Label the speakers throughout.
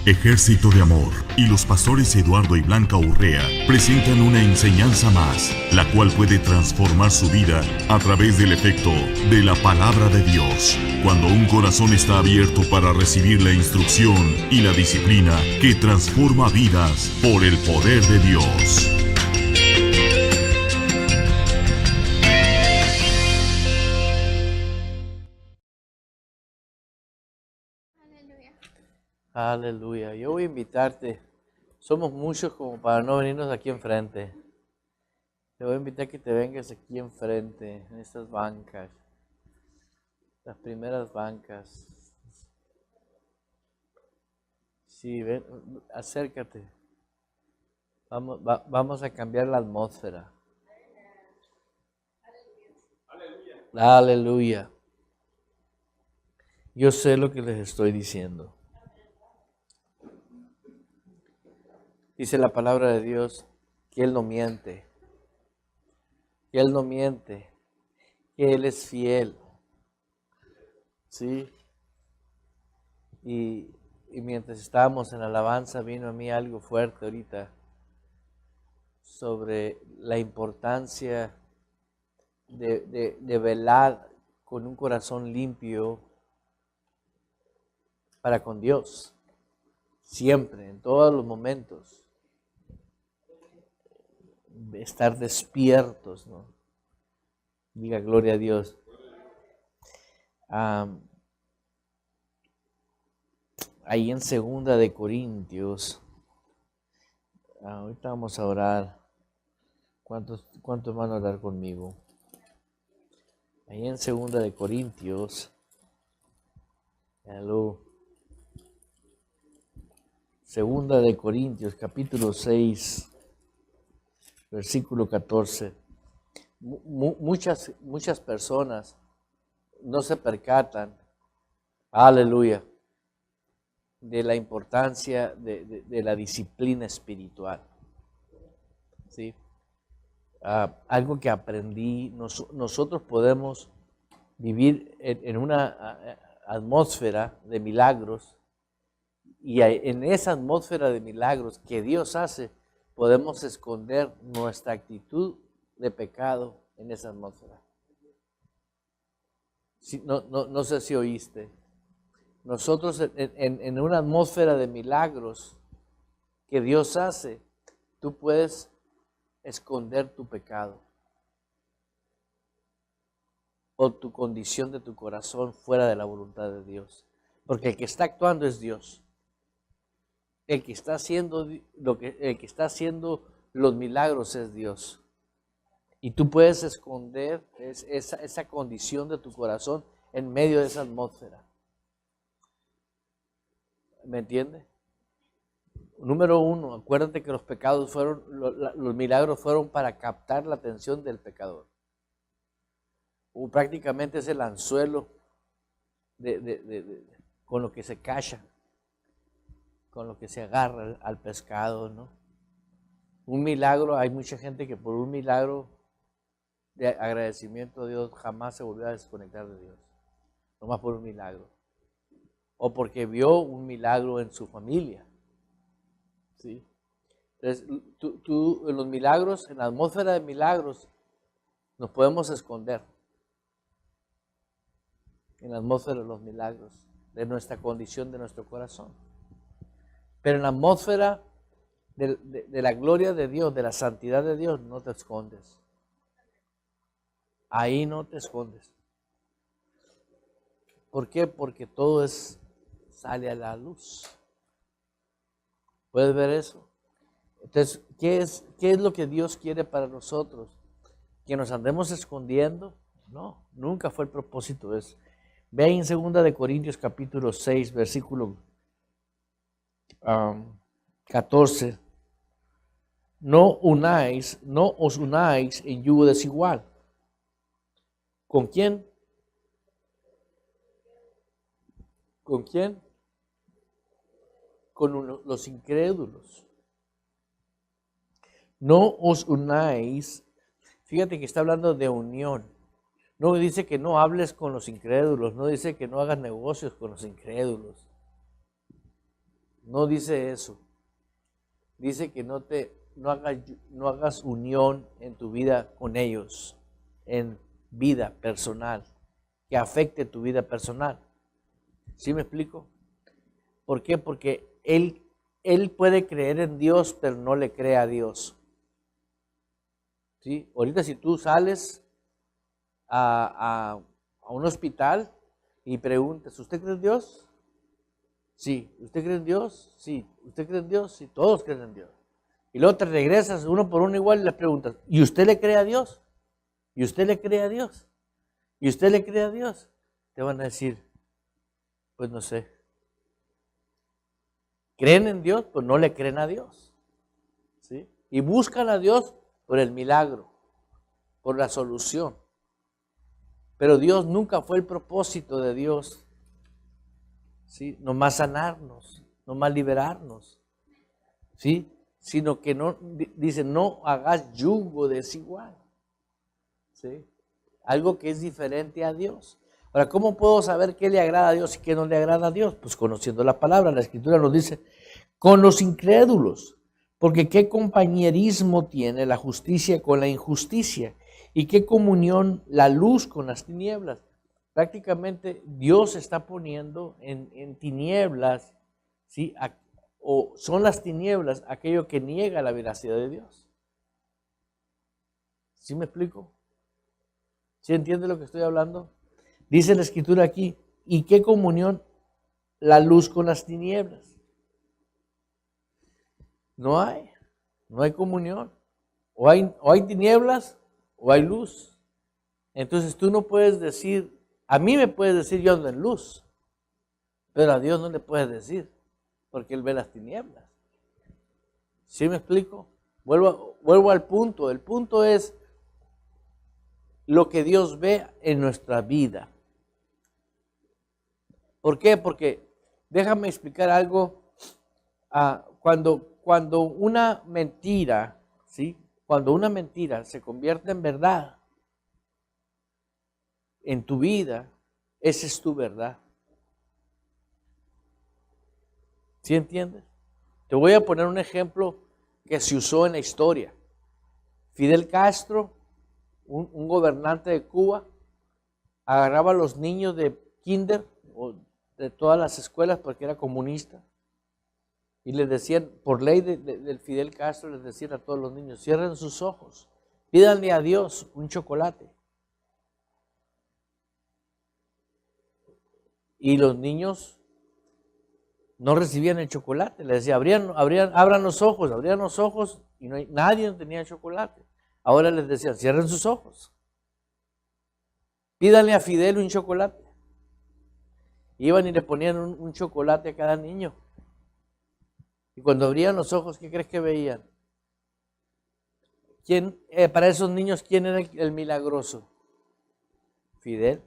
Speaker 1: Ejército de Amor y los pastores Eduardo y Blanca Urrea presentan una enseñanza más, la cual puede transformar su vida a través del efecto de la palabra de Dios. Cuando un corazón está abierto para recibir la instrucción y la disciplina que transforma vidas por el poder de Dios.
Speaker 2: Aleluya. Yo voy a invitarte. Somos muchos como para no venirnos aquí enfrente. Te voy a invitar que te vengas aquí enfrente, en estas bancas. Las primeras bancas. Sí, ven, acércate. Vamos a cambiar la atmósfera. Aleluya. Aleluya. Yo sé lo que les estoy diciendo. Dice la palabra de Dios que Él no miente, que Él no miente, que Él es fiel. ¿Sí? Y mientras estábamos en alabanza vino a mí algo fuerte ahorita sobre la importancia de velar con un corazón limpio para con Dios, siempre, en todos los momentos. Estar despiertos, ¿no? Diga gloria a Dios. Ahí en 2 de Corintios, ahorita vamos a orar. ¿Cuántos van a orar conmigo? Ahí en 2 de Corintios, hello. 2 de Corintios, capítulo 6. Versículo 14. Muchas personas no se percatan, aleluya, de la importancia de la disciplina espiritual. ¿Sí? Algo que aprendí, nosotros podemos vivir en una atmósfera de milagros y en esa atmósfera de milagros que Dios hace, podemos esconder nuestra actitud de pecado en esa atmósfera. Sí, no sé si oíste. Nosotros en una atmósfera de milagros que Dios hace, tú puedes esconder tu pecado o tu condición de tu corazón fuera de la voluntad de Dios. Porque el que está actuando es Dios. El que está haciendo los milagros es Dios. Y tú puedes esconder esa condición de tu corazón en medio de esa atmósfera. ¿Me entiendes? Número 1, acuérdate que los milagros fueron para captar la atención del pecador. Prácticamente es el anzuelo con lo que se cacha, con lo que se agarra al pescado, ¿no? Un milagro, hay mucha gente que por un milagro de agradecimiento a Dios jamás se volvió a desconectar de Dios, nomás por un milagro, o porque vio un milagro en su familia, ¿sí? Entonces, tú en los milagros, en la atmósfera de milagros, nos podemos esconder, en la atmósfera de los milagros, de nuestra condición, de nuestro corazón. Pero en la atmósfera de la gloria de Dios, de la santidad de Dios, no te escondes. Ahí no te escondes. ¿Por qué? Porque todo sale a la luz. ¿Puedes ver eso? Entonces, ¿qué es lo que Dios quiere para nosotros? ¿Que nos andemos escondiendo? No, nunca fue el propósito de eso. Ve ahí en 2 de Corintios capítulo 6, versículo 14. No os unáis en yugo desigual. ¿Con quién? ¿Con quién? Con los incrédulos. No os unáis. Fíjate que está hablando de unión. No dice que no hables con los incrédulos, no dice que no hagas negocios con los incrédulos. No dice eso. Dice que no hagas unión en tu vida con ellos, en vida personal, que afecte tu vida personal. ¿Sí me explico? ¿Por qué? Porque él puede creer en Dios, pero no le cree a Dios. ¿Sí? Ahorita si tú sales a un hospital y preguntas, ¿usted cree en Dios? Sí. ¿Usted cree en Dios? Sí. ¿Usted cree en Dios? Sí. Todos creen en Dios. Y luego te regresas uno por uno igual y le preguntas, ¿y usted le cree a Dios? ¿Y usted le cree a Dios? ¿Y usted le cree a Dios? Te van a decir, pues no sé. Creen en Dios, pues no le creen a Dios. ¿Sí? Y buscan a Dios por el milagro, por la solución. Pero Dios nunca fue el propósito de Dios. ¿Sí? Nomás sanarnos, nomás liberarnos. ¿Sí? Sino que no, dice, no hagas yugo desigual. ¿Sí? Algo que es diferente a Dios. Ahora, ¿cómo puedo saber qué le agrada a Dios y qué no le agrada a Dios? Pues conociendo la palabra. La Escritura nos dice, con los incrédulos, porque qué compañerismo tiene la justicia con la injusticia y qué comunión la luz con las tinieblas. Prácticamente Dios está poniendo en tinieblas, ¿sí? O son las tinieblas aquello que niega la veracidad de Dios. ¿Sí me explico? ¿Sí entiende lo que estoy hablando? Dice la Escritura aquí, ¿y qué comunión la luz con las tinieblas? No hay comunión. O hay tinieblas o hay luz. Entonces tú no puedes decir, a mí me puedes decir yo ando en luz, pero a Dios no le puedes decir, porque Él ve las tinieblas. ¿Sí me explico? Vuelvo al punto. El punto es lo que Dios ve en nuestra vida. ¿Por qué? Porque déjame explicar algo. Cuando una mentira, ¿sí? Cuando una mentira se convierte en verdad en tu vida, esa es tu verdad. ¿Sí entiendes? Te voy a poner un ejemplo que se usó en la historia. Fidel Castro, un gobernante de Cuba, agarraba a los niños de kinder o de todas las escuelas porque era comunista y les decían, por ley del Fidel Castro, les decían a todos los niños, cierren sus ojos, pídanle a Dios un chocolate. Y los niños no recibían el chocolate, les decía, abran los ojos y nadie tenía chocolate. Ahora les decían, cierren sus ojos, pídanle a Fidel un chocolate. Iban y le ponían un chocolate a cada niño. Y cuando abrían los ojos, ¿qué crees que veían? Para esos niños, ¿quién era el milagroso? Fidel.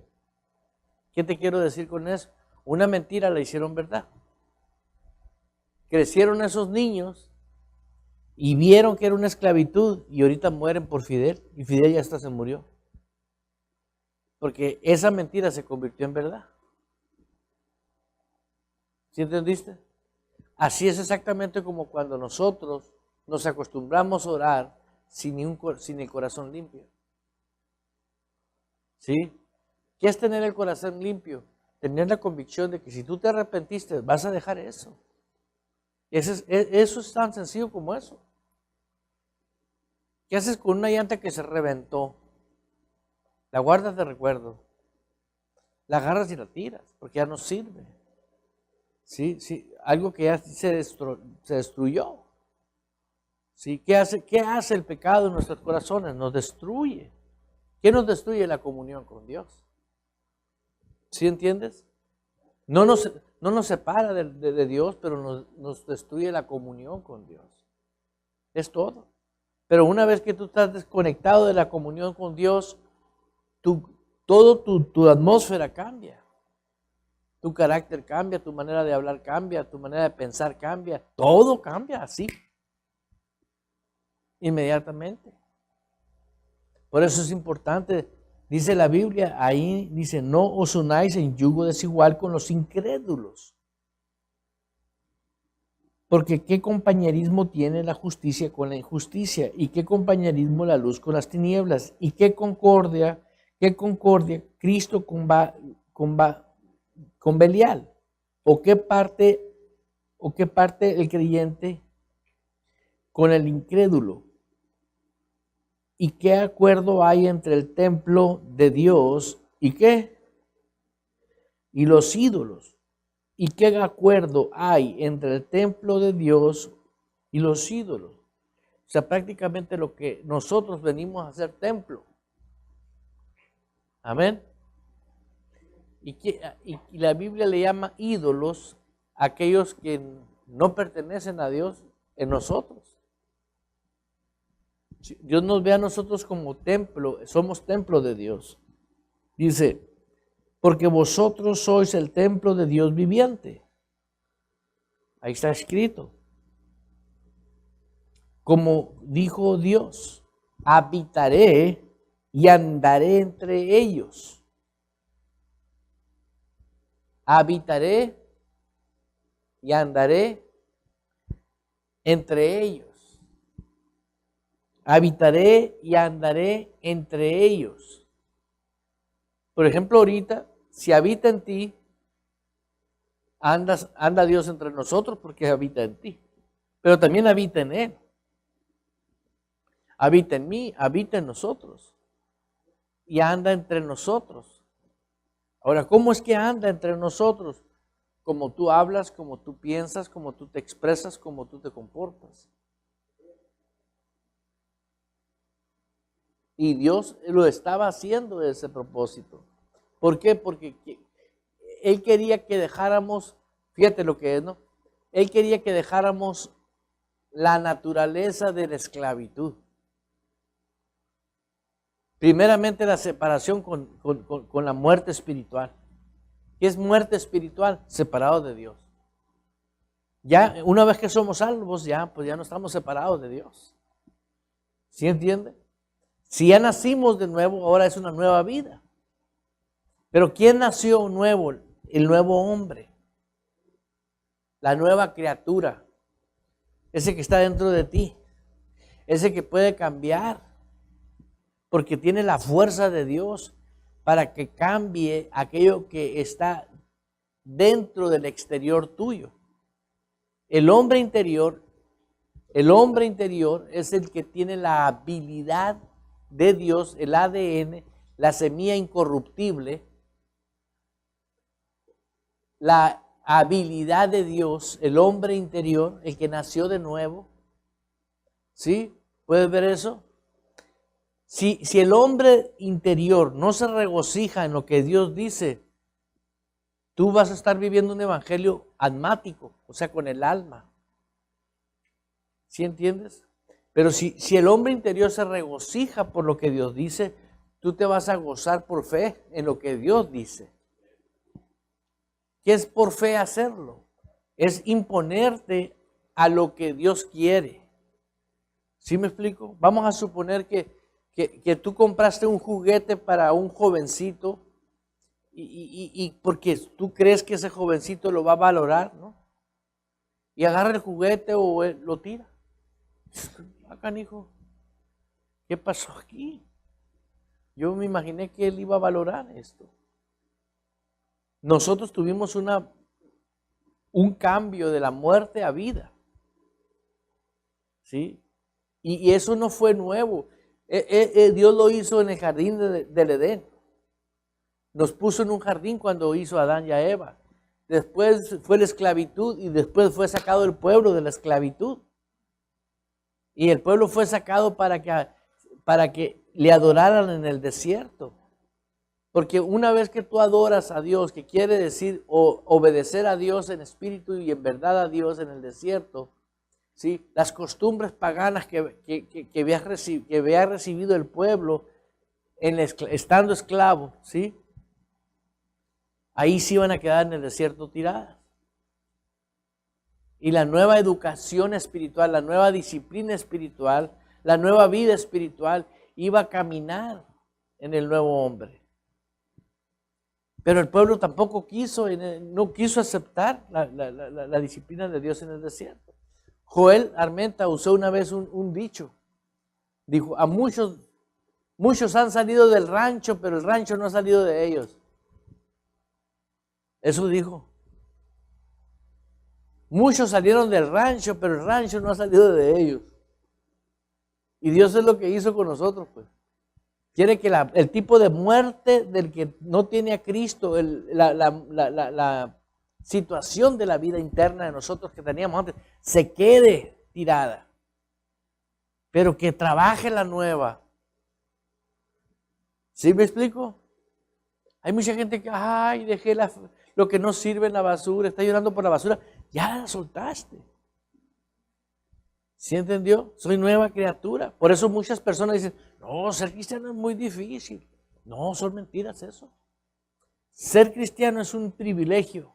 Speaker 2: ¿Qué te quiero decir con eso? Una mentira la hicieron verdad. Crecieron esos niños y vieron que era una esclavitud y ahorita mueren por Fidel y Fidel ya hasta se murió. Porque esa mentira se convirtió en verdad. ¿Sí entendiste? Así es exactamente como cuando nosotros nos acostumbramos a orar sin el corazón limpio. ¿Sí? ¿Qué es tener el corazón limpio? Tener la convicción de que si tú te arrepentiste, vas a dejar eso. Eso es tan sencillo como eso. ¿Qué haces con una llanta que se reventó? La guardas de recuerdo. La agarras y la tiras, porque ya no sirve. Sí, algo que ya se destruyó. ¿Sí? ¿Qué hace el pecado en nuestros corazones? Nos destruye. ¿Qué nos destruye? La comunión con Dios. ¿Sí entiendes? No nos separa de Dios, pero nos destruye la comunión con Dios. Es todo. Pero una vez que tú estás desconectado de la comunión con Dios, toda tu atmósfera cambia. Tu carácter cambia, tu manera de hablar cambia, tu manera de pensar cambia. Todo cambia así. Inmediatamente. Por eso es importante. Dice la Biblia, ahí dice, no os unáis en yugo desigual con los incrédulos. Porque ¿qué compañerismo tiene la justicia con la injusticia? ¿Y qué compañerismo la luz con las tinieblas? ¿Y qué concordia Cristo con Belial? ¿O qué parte el creyente con el incrédulo? ¿Y qué acuerdo hay entre el templo de Dios y qué? Y los ídolos. ¿Y qué acuerdo hay entre el templo de Dios y los ídolos? O sea, prácticamente lo que nosotros venimos a hacer templo. Amén. Y la Biblia le llama ídolos a aquellos que no pertenecen a Dios en nosotros. Dios nos ve a nosotros como templo, somos templo de Dios. Dice, porque vosotros sois el templo de Dios viviente. Ahí está escrito. Como dijo Dios, habitaré y andaré entre ellos. Habitaré y andaré entre ellos. Habitaré y andaré entre ellos. Por ejemplo, ahorita, si habita en ti, anda Dios entre nosotros porque habita en ti. Pero también habita en Él. Habita en mí, habita en nosotros. Y anda entre nosotros. Ahora, ¿cómo es que anda entre nosotros? Como tú hablas, como tú piensas, como tú te expresas, como tú te comportas. Y Dios lo estaba haciendo de ese propósito. ¿Por qué? Porque Él quería que dejáramos, fíjate lo que es, ¿no? Él quería que dejáramos la naturaleza de la esclavitud. Primeramente la separación con la muerte espiritual. ¿Qué es muerte espiritual? Separado de Dios. Ya una vez que somos salvos, pues ya no estamos separados de Dios. ¿Sí entiende? Si ya nacimos de nuevo, ahora es una nueva vida. Pero ¿quién nació nuevo? El nuevo hombre. La nueva criatura. Ese que está dentro de ti. Ese que puede cambiar. Porque tiene la fuerza de Dios para que cambie aquello que está dentro del exterior tuyo. El hombre interior es el que tiene la habilidad de Dios, el ADN, la semilla incorruptible, la habilidad de Dios, el hombre interior, el que nació de nuevo. ¿Sí? ¿Puedes ver eso? Si el hombre interior no se regocija en lo que Dios dice, tú vas a estar viviendo un evangelio almático, o sea, con el alma. ¿Sí entiendes? Pero si el hombre interior se regocija por lo que Dios dice, tú te vas a gozar por fe en lo que Dios dice. ¿Qué es por fe hacerlo? Es imponerte a lo que Dios quiere. ¿Sí me explico? Vamos a suponer que tú compraste un juguete para un jovencito y porque tú crees que ese jovencito lo va a valorar, ¿no? Y agarra el juguete o lo tira. Acá, hijo, ¿qué pasó aquí? Yo me imaginé que él iba a valorar esto. Nosotros tuvimos un cambio de la muerte a vida. ¿Sí? Y eso no fue nuevo. Dios lo hizo en el jardín del Edén. Nos puso en un jardín cuando hizo a Adán y a Eva. Después fue la esclavitud y después fue sacado el pueblo de la esclavitud. Y el pueblo fue sacado para que le adoraran en el desierto. Porque una vez que tú adoras a Dios, que quiere decir obedecer a Dios en espíritu y en verdad a Dios en el desierto, ¿sí? Las costumbres paganas que había recibido el pueblo estando esclavo, ¿sí? Ahí sí iban a quedar en el desierto tiradas. Y la nueva educación espiritual, la nueva disciplina espiritual, la nueva vida espiritual iba a caminar en el nuevo hombre. Pero el pueblo tampoco no quiso aceptar la disciplina de Dios en el desierto. Joel Armenta usó una vez un dicho. Dijo, a muchos han salido del rancho, pero el rancho no ha salido de ellos. Eso dijo. Muchos salieron del rancho, pero el rancho no ha salido de ellos. Y Dios es lo que hizo con nosotros, pues. Quiere que el tipo de muerte del que no tiene a Cristo, la situación de la vida interna de nosotros que teníamos antes, se quede tirada. Pero que trabaje la nueva. ¿Sí me explico? Hay mucha gente que, ay, dejé lo que no sirve en la basura, está llorando por la basura. Ya la soltaste. ¿Sí entendió? Soy nueva criatura. Por eso muchas personas dicen, no, ser cristiano es muy difícil. No, son mentiras eso. Ser cristiano es un privilegio.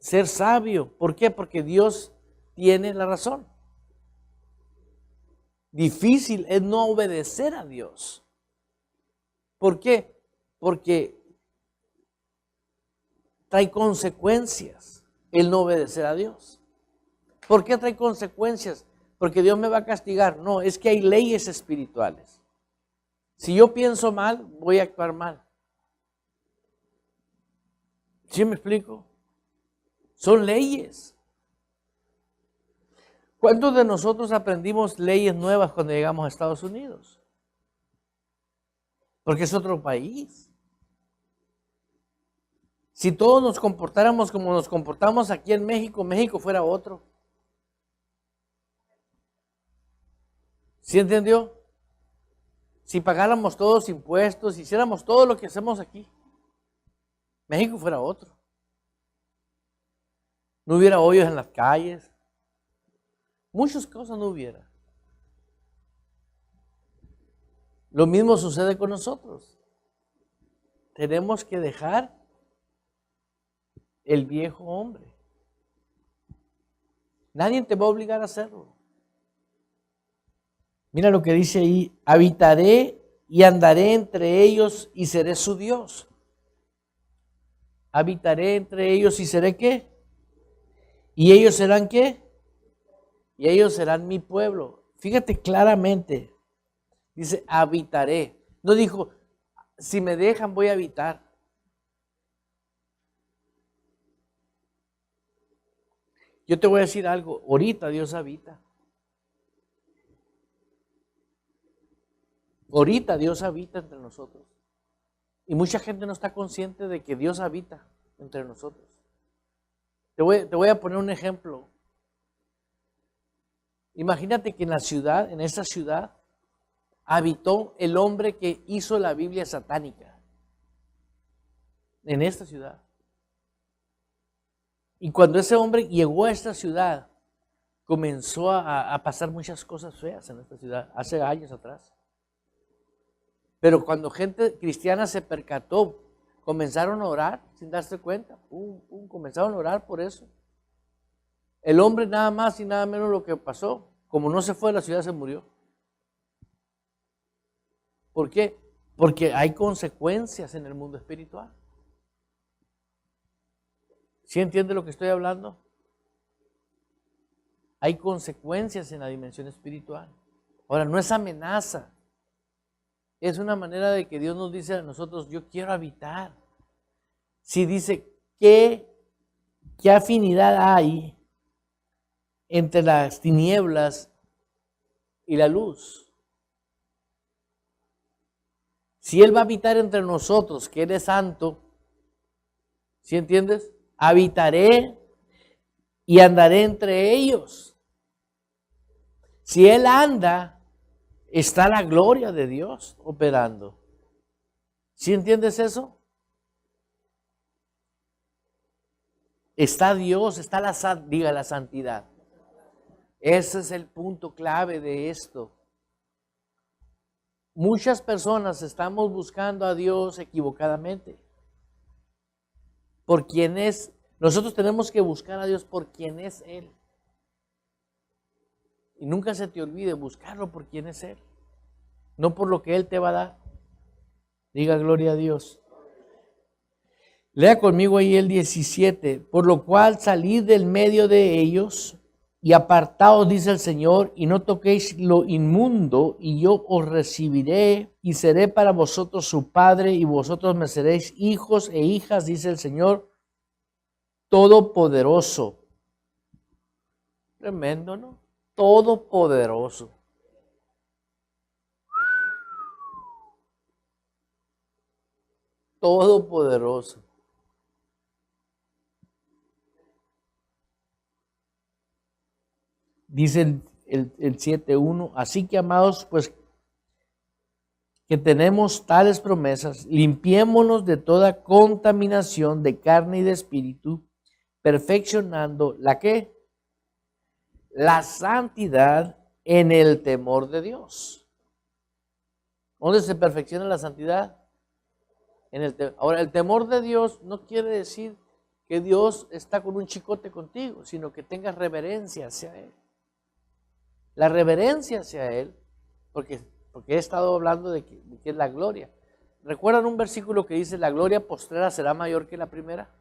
Speaker 2: Ser sabio. ¿Por qué? Porque Dios tiene la razón. Difícil es no obedecer a Dios. ¿Por qué? Porque trae consecuencias el no obedecer a Dios. ¿Por qué trae consecuencias? Porque Dios me va a castigar. No, es que hay leyes espirituales. Si yo pienso mal, voy a actuar mal. ¿Sí me explico? Son leyes. ¿Cuántos de nosotros aprendimos leyes nuevas cuando llegamos a Estados Unidos? Porque es otro país. Si todos nos comportáramos como nos comportamos aquí en México, México fuera otro. ¿Sí entendió? Si pagáramos todos impuestos, hiciéramos todo lo que hacemos aquí, México fuera otro. No hubiera hoyos en las calles. Muchas cosas no hubiera. Lo mismo sucede con nosotros. Tenemos que dejar el viejo hombre. Nadie te va a obligar a hacerlo. Mira lo que dice ahí, habitaré y andaré entre ellos y seré su Dios. Habitaré entre ellos y seré ¿qué? ¿Y ellos serán qué? Y ellos serán mi pueblo. Fíjate claramente, dice habitaré. No dijo, si me dejan voy a habitar. Yo te voy a decir algo, ahorita Dios habita. Ahorita Dios habita entre nosotros. Y mucha gente no está consciente de que Dios habita entre nosotros. Te voy a poner un ejemplo. Imagínate que en la ciudad, en esa ciudad, habitó el hombre que hizo la Biblia satánica. En esta ciudad. Y cuando ese hombre llegó a esta ciudad, comenzó a pasar muchas cosas feas en esta ciudad, hace años atrás. Pero cuando gente cristiana se percató, comenzaron a orar sin darse cuenta. Comenzaron a orar por eso. El hombre nada más y nada menos lo que pasó. Como no se fue de la ciudad, se murió. ¿Por qué? Porque hay consecuencias en el mundo espiritual. ¿Sí entiende lo que estoy hablando? Hay consecuencias en la dimensión espiritual. Ahora, no es amenaza. Es una manera de que Dios nos dice a nosotros, yo quiero habitar. Si dice, ¿qué afinidad hay entre las tinieblas y la luz? Si Él va a habitar entre nosotros, que Él es santo, ¿sí entiendes? Habitaré y andaré entre ellos. Si Él anda, está la gloria de Dios operando. ¿Sí entiendes eso? Está Dios, está la santidad. Ese es el punto clave de esto. Muchas personas estamos buscando a Dios equivocadamente. Por quién es. Nosotros tenemos que buscar a Dios por quién es Él. Y nunca se te olvide buscarlo por quién es Él. No por lo que Él te va a dar. Diga gloria a Dios. Lea conmigo ahí el 17. Por lo cual salid del medio de ellos y apartaos, dice el Señor, y no toquéis lo inmundo, y yo os recibiré y seré para vosotros su padre, y vosotros me seréis hijos e hijas, dice el Señor Todopoderoso. Tremendo, ¿no? Todopoderoso. Todopoderoso. Dice el 7:1, así que amados, pues que tenemos tales promesas, limpiémonos de toda contaminación de carne y de espíritu, perfeccionando ¿la qué? La santidad en el temor de Dios. ¿Dónde se perfecciona la santidad? Ahora, el temor de Dios no quiere decir que Dios está con un chicote contigo, sino que tengas reverencia hacia Él. La reverencia hacia Él, porque he estado hablando de que es la gloria. ¿Recuerdan un versículo que dice, la gloria postrera será mayor que la primera?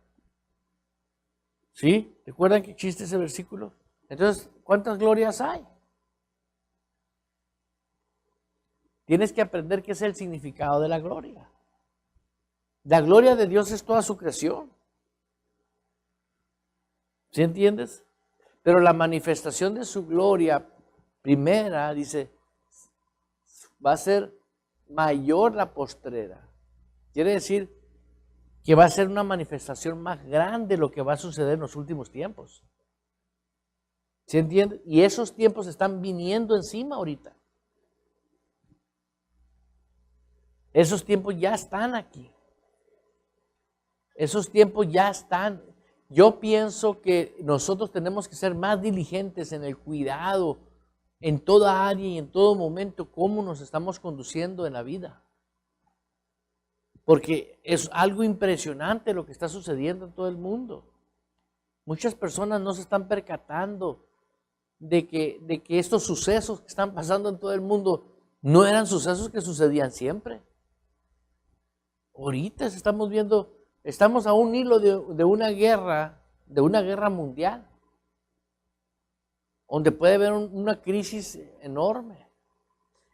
Speaker 2: ¿Sí? ¿Recuerdan que existe ese versículo? Entonces, ¿cuántas glorias hay? Tienes que aprender qué es el significado de la gloria. La gloria de Dios es toda su creación. ¿Sí entiendes? Pero la manifestación de su gloria primera, dice, va a ser mayor la postrera. Quiere decir que va a ser una manifestación más grande de lo que va a suceder en los últimos tiempos. ¿Sí entiendes? Y esos tiempos están viniendo encima ahorita. Esos tiempos ya están aquí. Esos tiempos ya están. Yo pienso que nosotros tenemos que ser más diligentes en el cuidado, en toda área y en todo momento, cómo nos estamos conduciendo en la vida. Porque es algo impresionante lo que está sucediendo en todo el mundo. Muchas personas no se están percatando de que estos sucesos que están pasando en todo el mundo no eran sucesos que sucedían siempre. Ahorita estamos viendo, estamos a un hilo de una guerra mundial, donde puede haber una crisis enorme.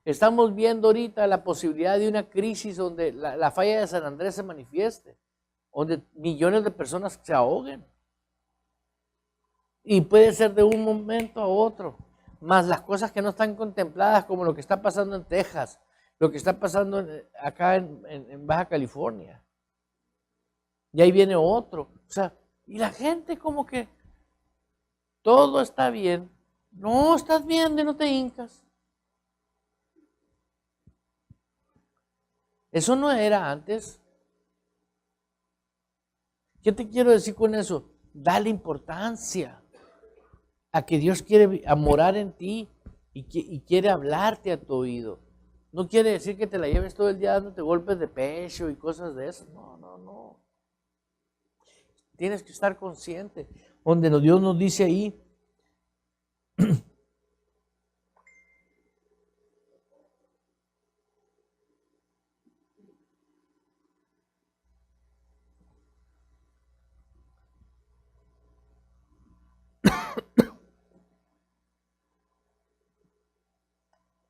Speaker 2: Estamos viendo ahorita la posibilidad de una crisis donde la falla de San Andrés se manifieste, donde millones de personas se ahoguen. Y puede ser de un momento a otro, más las cosas que no están contempladas, como lo que está pasando en Texas, lo que está pasando acá en Baja California. Y ahí viene otro. O sea, y la gente como que todo está bien. No, estás bien, no te hincas. Eso no era antes. ¿Qué te quiero decir con eso? Dale importancia a que Dios quiere morar en ti y quiere hablarte a tu oído. No quiere decir que te la lleves todo el día dándote golpes de pecho y cosas de esas. No. Tienes que estar consciente. Donde Dios nos dice ahí,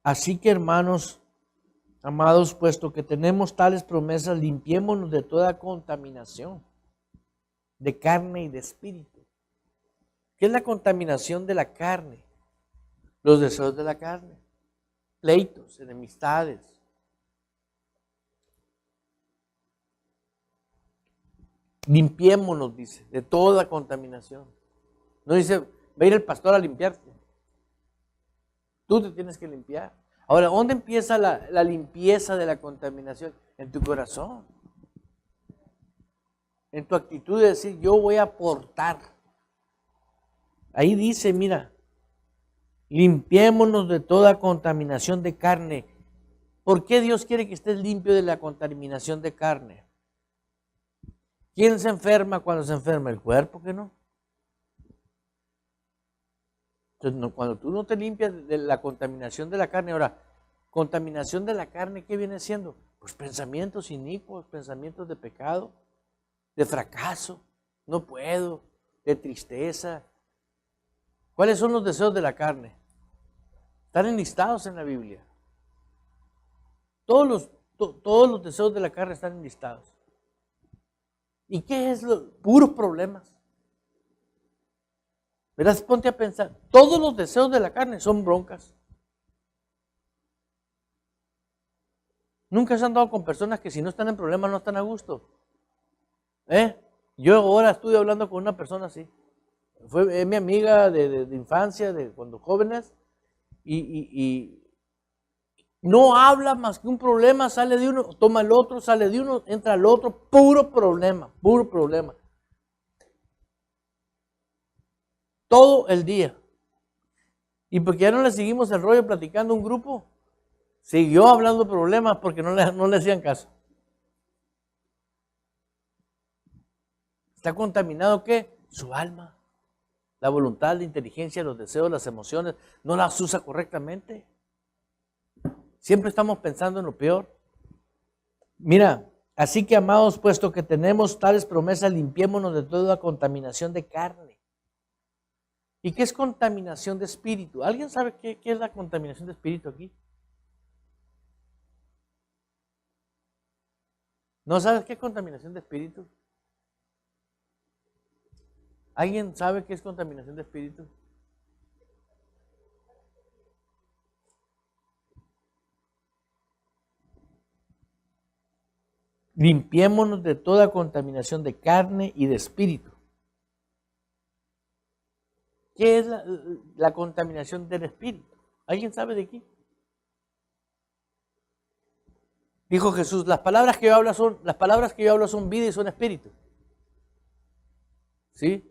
Speaker 2: así que hermanos, amados, puesto que tenemos tales promesas, limpiémonos de toda contaminación de carne y de espíritu. ¿Qué es la contaminación de la carne? Los deseos de la carne, pleitos, enemistades. Limpiémonos, dice, de toda contaminación. No dice, va a ir el pastor a limpiarte. Tú te tienes que limpiar. Ahora, ¿dónde empieza la limpieza de la contaminación? En tu corazón. En tu actitud de decir, yo voy a aportar. Ahí dice, mira, limpiémonos de toda contaminación de carne. ¿Por qué Dios quiere que estés limpio de la contaminación de carne? ¿Quién se enferma cuando se enferma? ¿El cuerpo que no? Entonces, cuando tú no te limpias de la contaminación de la carne, ahora, contaminación de la carne, ¿qué viene siendo? Pues pensamientos inicuos, pensamientos de pecado. de fracaso, no puedo, de tristeza. ¿Cuáles son los deseos de la carne? Están enlistados en la Biblia. Todos los deseos de la carne están enlistados. ¿Y qué es puros problemas? Verás, ponte a pensar, todos los deseos de la carne son broncas. Nunca se han dado con personas que si no están en problemas no están a gusto. Yo ahora estuve hablando con una persona así. Es mi amiga de infancia, de cuando jóvenes, y no habla más que un problema, sale de uno, toma el otro, sale de uno, entra al otro, puro problema, puro problema. Todo el día. Y porque ya no le seguimos el rollo platicando un grupo, siguió hablando problemas porque no le hacían caso. ¿Está contaminado qué? Su alma, la voluntad, la inteligencia, los deseos, las emociones, no las usa correctamente. Siempre estamos pensando en lo peor. Mira, así que amados, puesto que tenemos tales promesas, limpiémonos de toda contaminación de carne. ¿Y qué es contaminación de espíritu? ¿Alguien sabe qué es la contaminación de espíritu aquí? ¿No sabes qué es contaminación de espíritu? ¿Alguien sabe qué es contaminación de espíritu? Limpiémonos de toda contaminación de carne y de espíritu. ¿Qué es la contaminación del espíritu? ¿Alguien sabe de qué? Dijo Jesús, las palabras que yo hablo son vida y son espíritu. ¿Sí?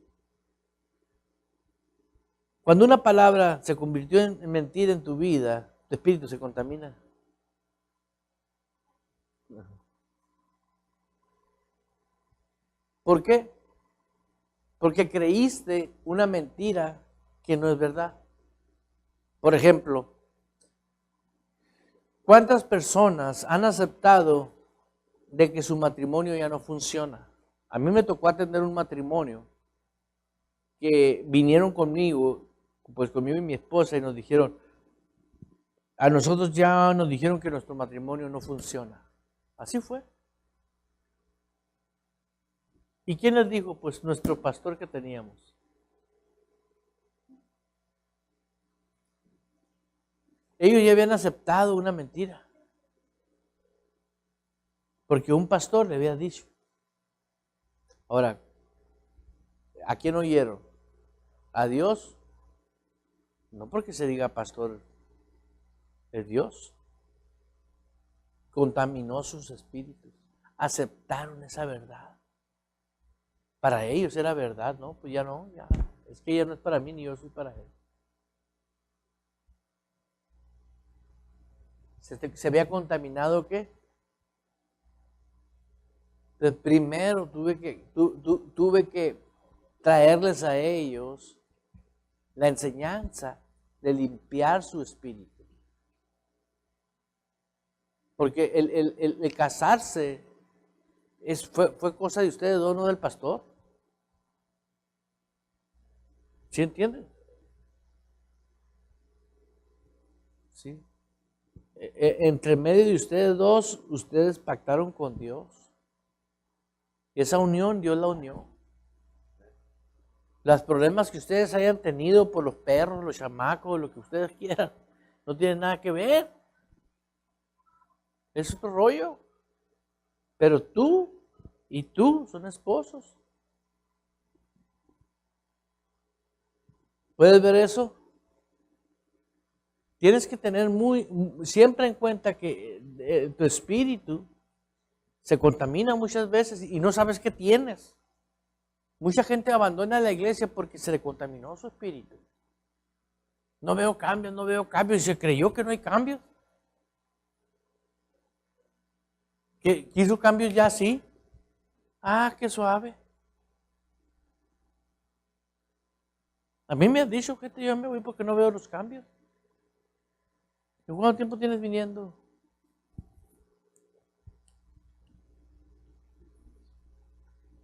Speaker 2: Cuando una palabra se convirtió en mentira en tu vida, tu espíritu se contamina. ¿Por qué? Porque creíste una mentira que no es verdad. Por ejemplo, ¿cuántas personas han aceptado de que su matrimonio ya no funciona? A mí me tocó atender un matrimonio que vinieron conmigo, pues conmigo y mi esposa, y nos dijeron, a nosotros ya nos dijeron que nuestro matrimonio no funciona. Así fue. ¿Y quién les dijo? Pues nuestro pastor que teníamos. Ellos ya habían aceptado una mentira. Porque un pastor le había dicho. Ahora, ¿a quién oyeron? ¿A Dios? No porque se diga pastor, es Dios. Contaminó sus espíritus. Aceptaron esa verdad. Para ellos era verdad, ¿no? Pues ya no, ya. Es que ella no es para mí ni yo soy para él. ¿Se había contaminado qué? Entonces, primero tuve que traerles a ellos la enseñanza de limpiar su espíritu. Porque el casarse fue cosa de ustedes dos, no del pastor. ¿Sí entienden? Sí. Entre medio de ustedes dos, ustedes pactaron con Dios. Y esa unión, Dios la unió. Los problemas que ustedes hayan tenido por los perros, los chamacos, lo que ustedes quieran, no tienen nada que ver. Es otro rollo. Pero tú y tú son esposos. ¿Puedes ver eso? Tienes que tener siempre en cuenta que tu espíritu se contamina muchas veces y no sabes qué tienes. Mucha gente abandona la iglesia porque se le contaminó su espíritu. No veo cambios, y se creyó que no hay cambios. ¿Que quiso cambios ya sí? Ah, qué suave. A mí me han dicho que yo me voy porque no veo los cambios. ¿Y cuánto tiempo tienes viniendo?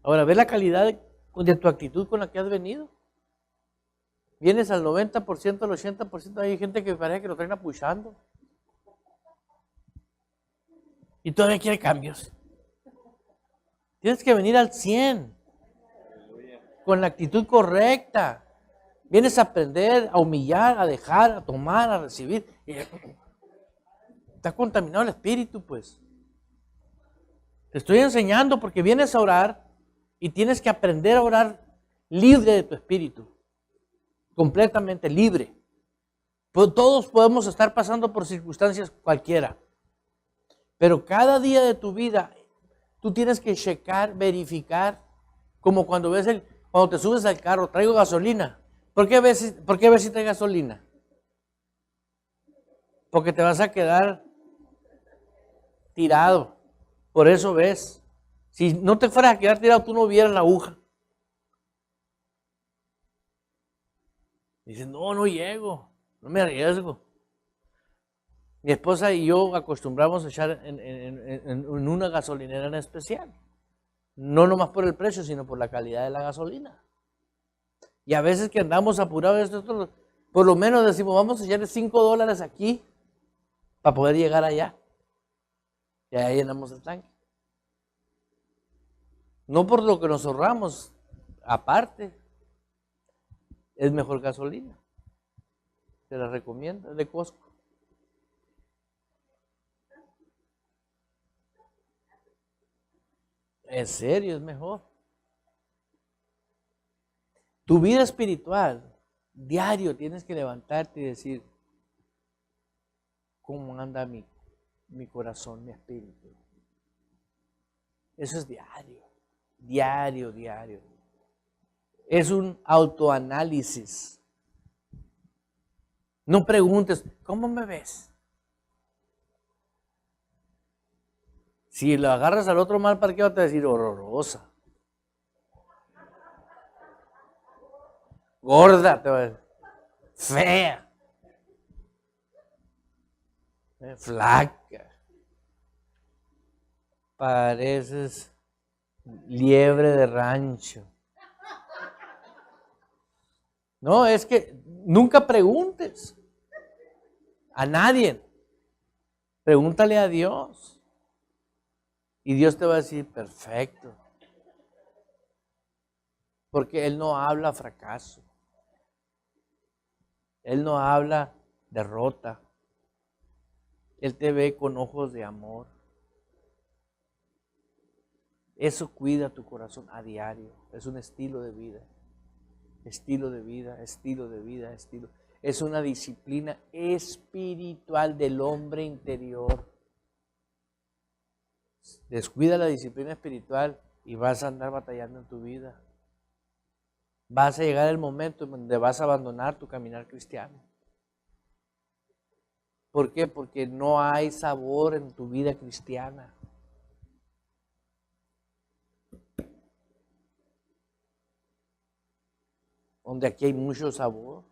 Speaker 2: Ahora, ve la calidad de tu actitud con la que has venido. Vienes al 90%, al 80%, hay gente que parece que lo traen apuchando. Y todavía quiere cambios. Tienes que venir al 100, con la actitud correcta. Vienes a aprender, a humillar, a dejar, a tomar, a recibir. Está contaminado el espíritu, pues. Te estoy enseñando porque vienes a orar y tienes que aprender a orar libre de tu espíritu. Completamente libre. Pues todos podemos estar pasando por circunstancias cualquiera. Pero cada día de tu vida, tú tienes que checar, verificar, como cuando cuando te subes al carro, traigo gasolina. ¿Por qué ves si trae gasolina? Porque te vas a quedar tirado. Por eso ves. Si no te fueras a quedar tirado, tú no vieras la aguja. Dices, no llego, no me arriesgo. Mi esposa y yo acostumbramos a echar en una gasolinera en especial. No nomás por el precio, sino por la calidad de la gasolina. Y a veces que andamos apurados, por lo menos decimos, vamos a echarle $5 aquí para poder llegar allá. Y ahí llenamos el tanque. No por lo que nos ahorramos, aparte, es mejor gasolina. Te la recomiendo, es de Costco. En serio, es mejor. Tu vida espiritual, diario tienes que levantarte y decir, ¿cómo anda mi corazón, mi espíritu? Eso es diario, diario. Es un autoanálisis. No preguntes, ¿cómo me ves? Si lo agarras al otro mal parqueado, te va a decir horrorosa. Gorda, te va a decir. Fea. Flaca. Pareces liebre de rancho. No, es que nunca preguntes a nadie. Pregúntale a Dios. Y Dios te va a decir, perfecto. Porque Él no habla fracaso. Él no habla derrota. Él te ve con ojos de amor. Eso cuida tu corazón a diario. Es un estilo de vida. Estilo de vida. Es una disciplina espiritual del hombre interior. Descuida la disciplina espiritual y vas a andar batallando en tu vida. Vas a llegar el momento en donde vas a abandonar tu caminar cristiano. ¿Por qué? Porque no hay sabor en tu vida cristiana. Donde aquí hay mucho sabor.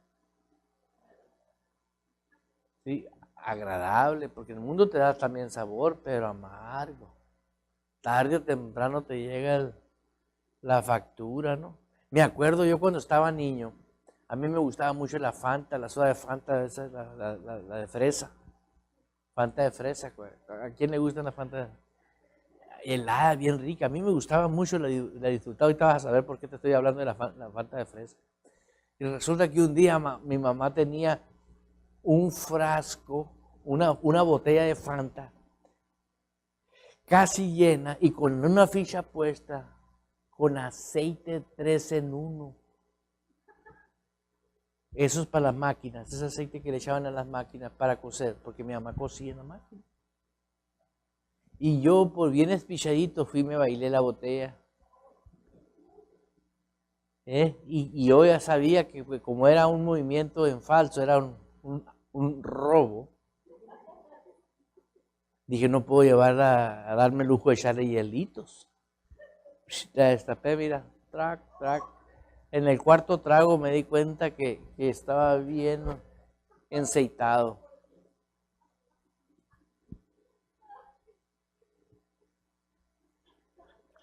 Speaker 2: Sí, agradable, porque el mundo te da también sabor, pero amargo. Tarde o temprano te llega la factura, ¿no? Me acuerdo yo cuando estaba niño, a mí me gustaba mucho la Fanta, la soda de Fanta, esa, la de fresa. Fanta de fresa, ¿a quién le gusta la Fanta? Helada, bien rica. A mí me gustaba mucho, la disfrutaba. Ahorita vas a saber por qué te estoy hablando de la Fanta de fresa. Y resulta que un día mi mamá tenía un frasco, una botella de Fanta, casi llena y con una ficha puesta, con aceite 3 en 1. Eso es para las máquinas, ese aceite que le echaban a las máquinas para coser, porque mi mamá cosía en la máquina. Y yo, por bien espichadito, fui y me bailé la botella. Y yo ya sabía que como era un movimiento en falso, era un robo. Dije, no puedo llevar a darme el lujo de echarle hielitos. La destapé, mira, trac. En el cuarto trago me di cuenta que estaba bien enceitado.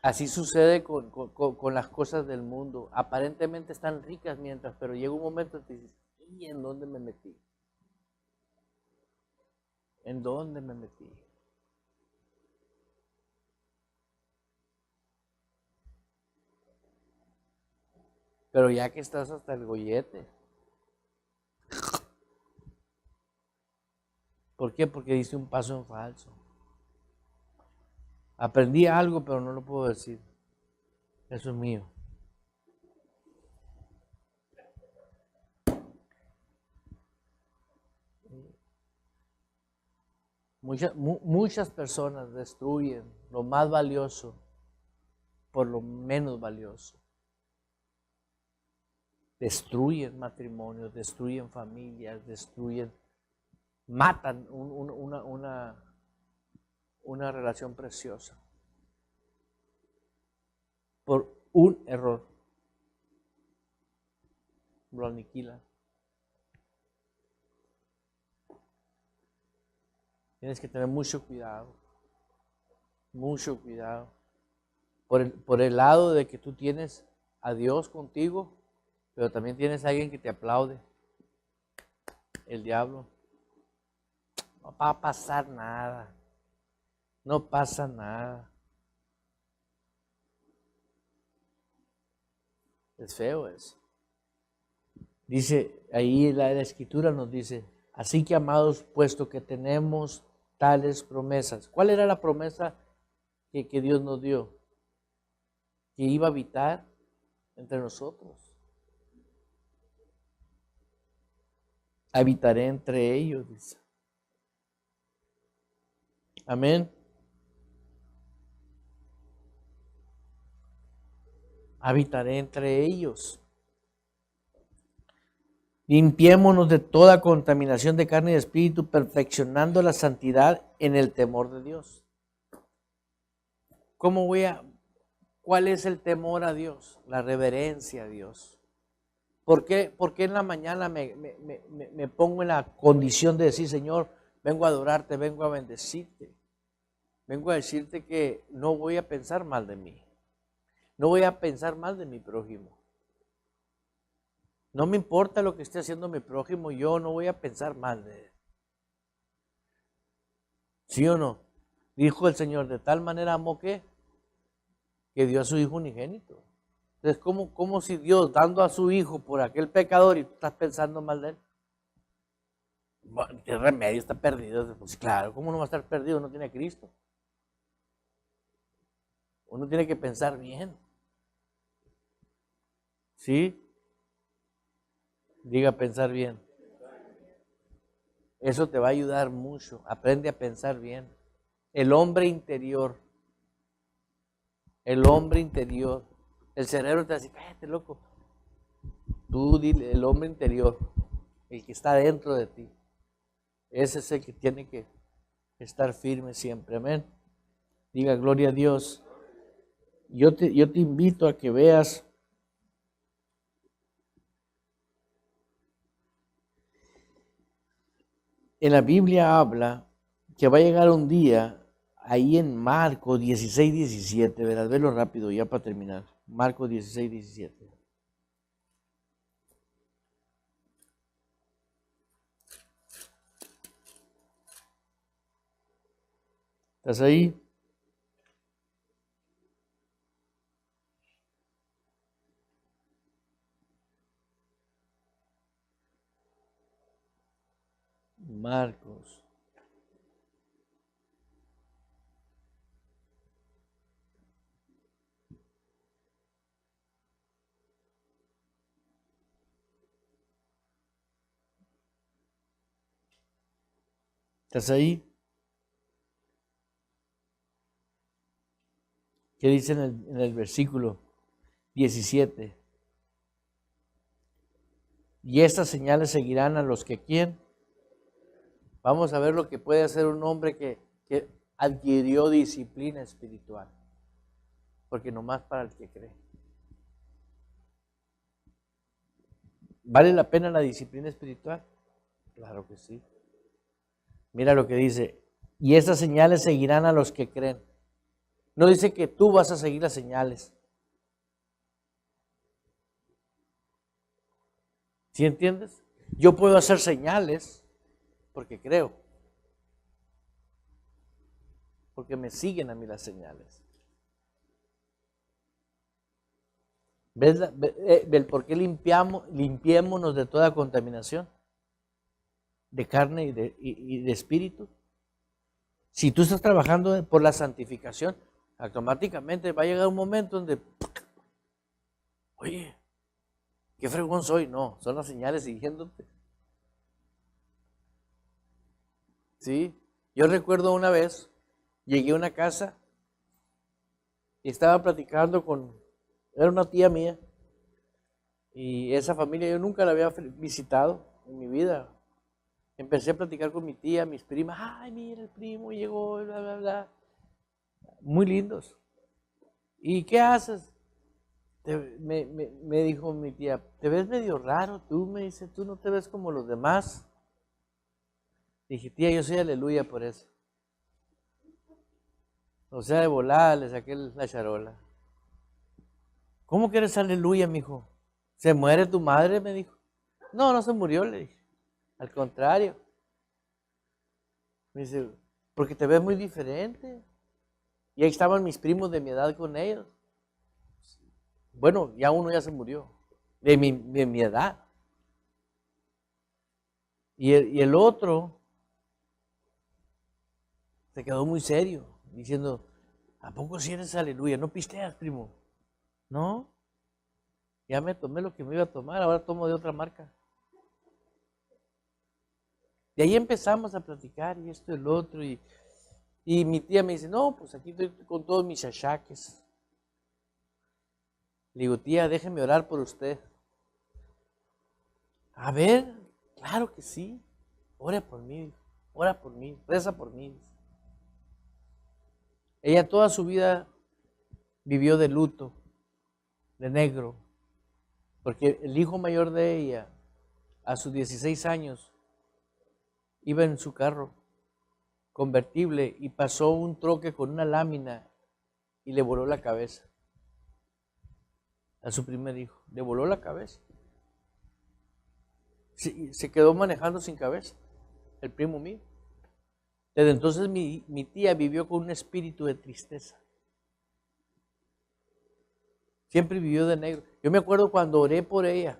Speaker 2: Así sucede con las cosas del mundo. Aparentemente están ricas pero llega un momento en que dices, ¿y en dónde me metí? ¿En dónde me metí? Pero ya que estás hasta el gollete. ¿Por qué? Porque diste un paso en falso. Aprendí algo, pero no lo puedo decir. Eso es mío. Muchas personas destruyen lo más valioso por lo menos valioso. Destruyen matrimonios, destruyen familias, matan una relación preciosa por un error. Lo aniquilan. Tienes que tener mucho cuidado. Mucho cuidado. Por el lado de que tú tienes a Dios contigo, pero también tienes a alguien que te aplaude. El diablo. No va a pasar nada. No pasa nada. Es feo eso. Dice, ahí la escritura nos dice, así que amados, puesto que tenemos tales promesas. ¿Cuál era la promesa que Dios nos dio? Que iba a habitar entre nosotros. Habitaré entre ellos, dice. Amén. Habitaré entre ellos. Limpiémonos de toda contaminación de carne y de espíritu, perfeccionando la santidad en el temor de Dios. ¿Cuál es el temor a Dios? La reverencia a Dios. ¿Por qué en la mañana me pongo en la condición de decir, Señor, vengo a adorarte, vengo a bendecirte? Vengo a decirte que no voy a pensar mal de mí. No voy a pensar mal de mi prójimo. No me importa lo que esté haciendo mi prójimo, yo no voy a pensar mal de él. ¿Sí o no? Dijo el Señor, de tal manera amó que dio a su Hijo unigénito. Entonces, ¿cómo si Dios dando a su Hijo por aquel pecador y tú estás pensando mal de él? Bueno, ¿qué remedio? Está perdido. Pues claro, ¿cómo no va a estar perdido? No tiene a Cristo. Uno tiene que pensar bien. ¿Sí? Diga pensar bien. Eso te va a ayudar mucho. Aprende a pensar bien. El hombre interior. El hombre interior. El cerebro te va a decir, cállate, loco. Tú dile, el hombre interior, el que está dentro de ti. Ese es el que tiene que estar firme siempre. Amén. Diga gloria a Dios. Yo te invito a que veas en la Biblia habla que va a llegar un día ahí en Marcos 16, 17, verás, velo rápido ya para terminar. Marcos 16, 17. ¿Estás ahí? Marcos. ¿Estás ahí? ¿Qué dice en el versículo 17? Y estas señales seguirán a los que quieren. Vamos a ver lo que puede hacer un hombre que adquirió disciplina espiritual. Porque nomás para el que cree. ¿Vale la pena la disciplina espiritual? Claro que sí. Mira lo que dice. Y estas señales seguirán a los que creen. No dice que tú vas a seguir las señales. ¿Sí entiendes? Yo puedo hacer señales porque creo. Porque me siguen a mí las señales. ¿Ves el por qué limpiémonos de toda contaminación? De carne y de espíritu. Si tú estás trabajando por la santificación, automáticamente va a llegar un momento donde, oye, qué fregón soy. No, son las señales siguiéndote. ¿Sí? Yo recuerdo una vez, llegué a una casa y estaba platicando era una tía mía, y esa familia yo nunca la había visitado en mi vida. Empecé a platicar con mi tía, mis primas, ay, mira, el primo llegó, bla, bla, bla. Muy lindos. ¿Y qué haces? Me dijo mi tía, te ves medio raro, tú, me dice, tú no te ves como los demás. Dije, tía, yo soy aleluya por eso. O sea, de volada le saqué la charola. ¿Cómo que eres aleluya, mijo? ¿Se muere tu madre? Me dijo. No, no se murió, le dije. Al contrario. Me dice, porque te ves muy diferente. Y ahí estaban mis primos de mi edad con ellos. Bueno, ya uno ya se murió, de mi edad. Y el otro se quedó muy serio, diciendo, ¿a poco si eres aleluya? ¿No pisteas, primo? No, ya me tomé lo que me iba a tomar, ahora tomo de otra marca. De ahí empezamos a platicar y esto y el otro. Y mi tía me dice, no, pues aquí estoy con todos mis achaques. Le digo, tía, déjeme orar por usted. A ver, claro que sí. Ora por mí, reza por mí. Ella toda su vida vivió de luto, de negro, porque el hijo mayor de ella, a sus 16 años, iba en su carro convertible y pasó un troque con una lámina y le voló la cabeza. A su primer hijo, le voló la cabeza. Se quedó manejando sin cabeza, el primo mío. Desde entonces mi tía vivió con un espíritu de tristeza. Siempre vivió de negro. Yo me acuerdo cuando oré por ella,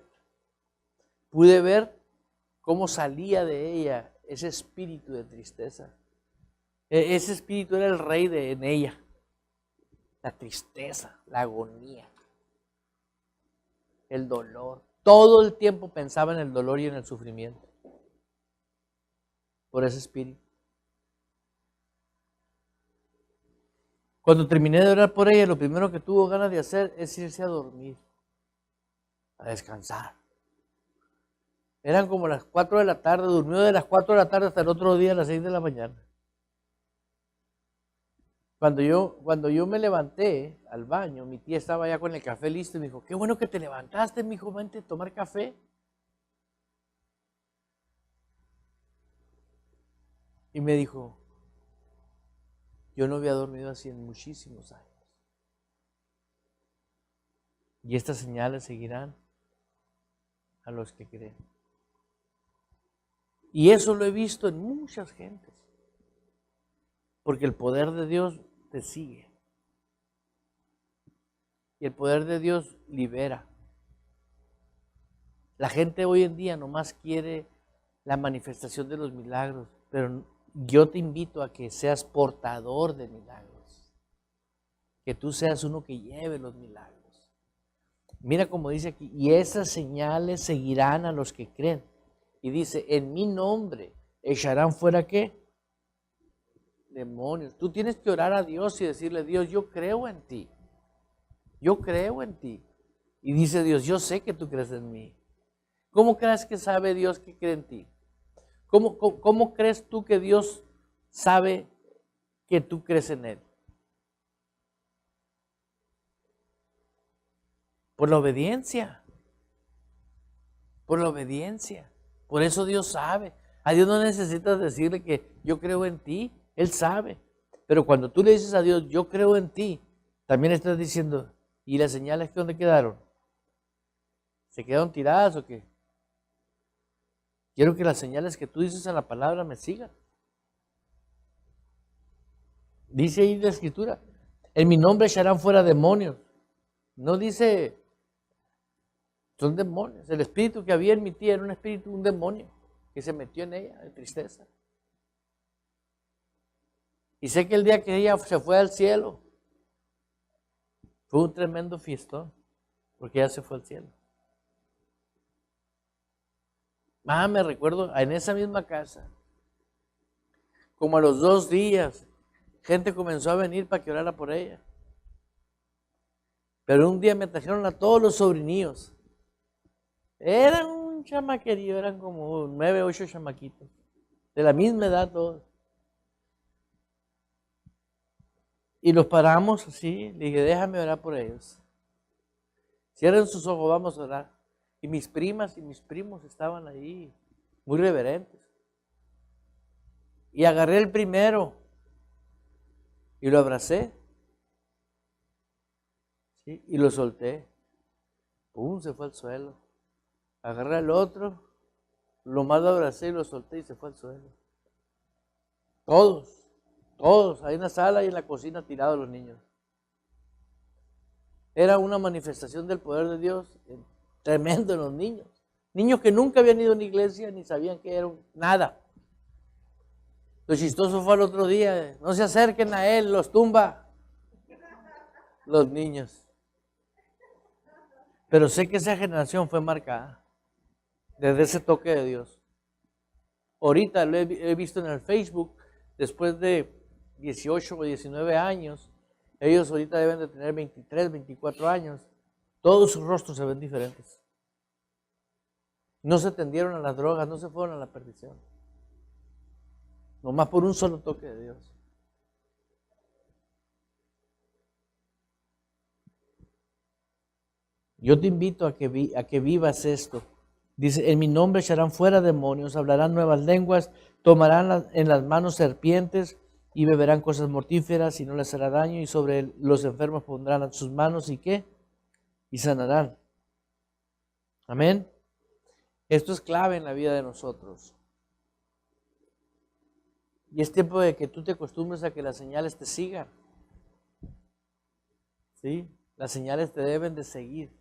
Speaker 2: pude ver cómo salía de ella ese espíritu de tristeza. Ese espíritu era el rey en ella. La tristeza, la agonía, el dolor. Todo el tiempo pensaba en el dolor y en el sufrimiento. Por ese espíritu. Cuando terminé de orar por ella, lo primero que tuvo ganas de hacer es irse a dormir, a descansar. Eran como las 4 de la tarde, durmió de las 4 de la tarde hasta el otro día a las 6 de la mañana. Cuando yo me levanté al baño, mi tía estaba ya con el café listo y me dijo, qué bueno que te levantaste, mijo, vente a tomar café. Y me dijo, yo no había dormido así en muchísimos años. Y estas señales seguirán a los que creen. Y eso lo he visto en muchas gentes. Porque el poder de Dios te sigue. Y el poder de Dios libera. La gente hoy en día nomás quiere la manifestación de los milagros, pero yo te invito a que seas portador de milagros. Que tú seas uno que lleve los milagros. Mira como dice aquí, y esas señales seguirán a los que creen. Y dice, en mi nombre echarán fuera ¿qué? Demonios. Tú tienes que orar a Dios y decirle, Dios, yo creo en ti. Yo creo en ti. Y dice Dios, yo sé que tú crees en mí. ¿Cómo crees que sabe Dios que cree en ti? ¿Cómo crees tú que Dios sabe que tú crees en Él? Por la obediencia. Por la obediencia. Por eso Dios sabe. A Dios no necesitas decirle que yo creo en ti. Él sabe. Pero cuando tú le dices a Dios, yo creo en ti, también estás diciendo, ¿y las señales que dónde quedaron? ¿Se quedaron tiradas o qué? Quiero que las señales que tú dices en la palabra me sigan. Dice ahí la Escritura, en mi nombre echarán fuera demonios. No dice, son demonios. El espíritu que había en mi tía era un espíritu, un demonio, que se metió en ella, de tristeza. Y sé que el día que ella se fue al cielo, fue un tremendo fiestón, porque ella se fue al cielo. Me recuerdo, en esa misma casa, como a los 2 días, gente comenzó a venir para que orara por ella. Pero un día me trajeron a todos los sobrinillos. Eran un chamaquerío, eran como 9, 8 chamaquitos, de la misma edad todos. Y los paramos así, le dije, déjame orar por ellos. Cierren sus ojos, vamos a orar. Y mis primas y mis primos estaban ahí, muy reverentes. Y agarré el primero y lo abracé. ¿Sí? Y lo solté. ¡Pum! Se fue al suelo. Agarré al otro, lo más lo abracé y lo solté y se fue al suelo. Todos, ahí en la sala y en la cocina tirados los niños. Era una manifestación del poder de Dios tremendo en los niños. Niños que nunca habían ido a una iglesia ni sabían que era nada. Lo chistoso fue el otro día, no se acerquen a él, los tumba los niños. Pero sé que esa generación fue marcada desde ese toque de Dios. Ahorita lo he visto en el Facebook, después de 18 o 19 años, ellos ahorita deben de tener 23, 24 años, todos sus rostros se ven diferentes. No se tendieron a las drogas, no se fueron a la perdición. Nomás por un solo toque de Dios. Yo te invito a que vivas esto. Dice, en mi nombre echarán fuera demonios, hablarán nuevas lenguas, tomarán en las manos serpientes y beberán cosas mortíferas y no les hará daño, y sobre los enfermos pondrán sus manos y ¿qué? Y sanarán. Amén. Esto es clave en la vida de nosotros. Y es tiempo de que tú te acostumbres a que las señales te sigan. ¿Sí? Las señales te deben de seguir.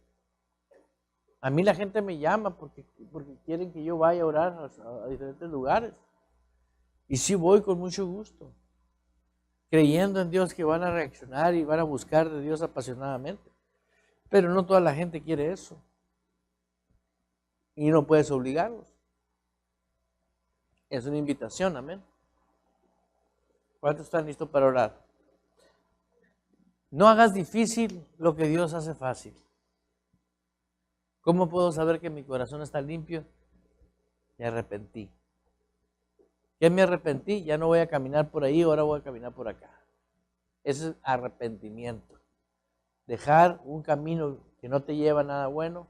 Speaker 2: A mí la gente me llama porque quieren que yo vaya a orar a diferentes lugares. Y sí voy con mucho gusto, creyendo en Dios que van a reaccionar y van a buscar de Dios apasionadamente. Pero no toda la gente quiere eso. Y no puedes obligarlos. Es una invitación, amén. ¿Cuántos están listos para orar? No hagas difícil lo que Dios hace fácil. ¿Cómo puedo saber que mi corazón está limpio? Me arrepentí. ¿Qué me arrepentí? Ya no voy a caminar por ahí, ahora voy a caminar por acá. Ese es arrepentimiento. Dejar un camino que no te lleva a nada bueno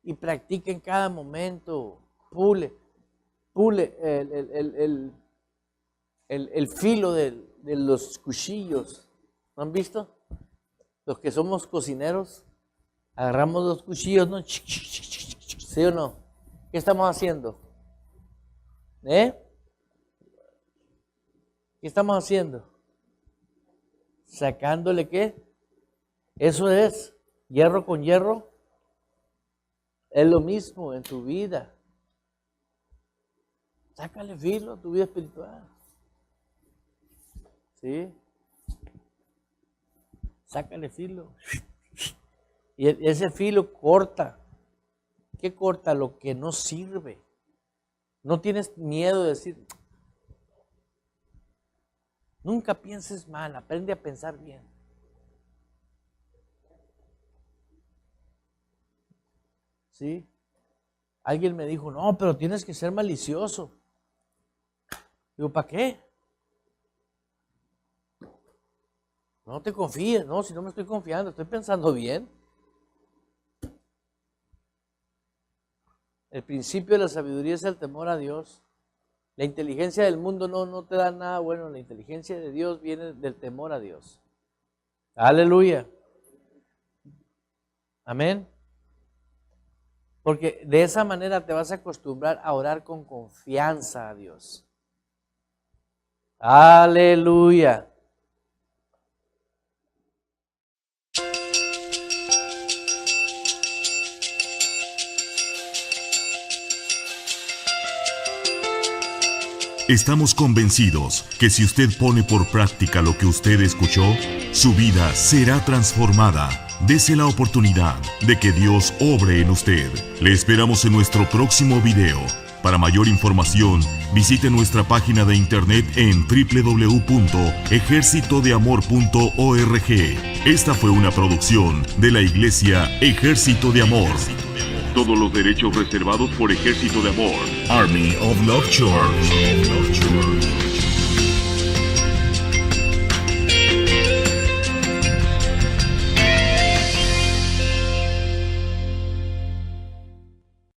Speaker 2: y practica en cada momento. Pule el filo de los cuchillos. ¿No han visto? Los que somos cocineros, agarramos los cuchillos, ¿no? ¿Sí o no? ¿Qué estamos haciendo? ¿Qué estamos haciendo? ¿Sacándole qué? Eso es, hierro con hierro. Es lo mismo en tu vida. Sácale filo a tu vida espiritual. ¿Sí? Sácale filo. Y ese filo corta. ¿Qué corta? Lo que no sirve. No tienes miedo de decir. Nunca pienses mal, aprende a pensar bien. ¿Sí? Alguien me dijo, no, pero tienes que ser malicioso. Digo, ¿para qué? No te confíes, no, si no me estoy confiando, estoy pensando bien. El principio de la sabiduría es el temor a Dios. La inteligencia del mundo no te da nada bueno. La inteligencia de Dios viene del temor a Dios. Aleluya. Amén. Porque de esa manera te vas a acostumbrar a orar con confianza a Dios. Aleluya.
Speaker 1: Estamos convencidos que si usted pone por práctica lo que usted escuchó, su vida será transformada. Dese la oportunidad de que Dios obre en usted. Le esperamos en nuestro próximo video. Para mayor información, visite nuestra página de internet en www.ejercitodeamor.org. Esta fue una producción de la Iglesia Ejército de Amor. Todos los derechos reservados por Ejército de Amor. Army of Love Church.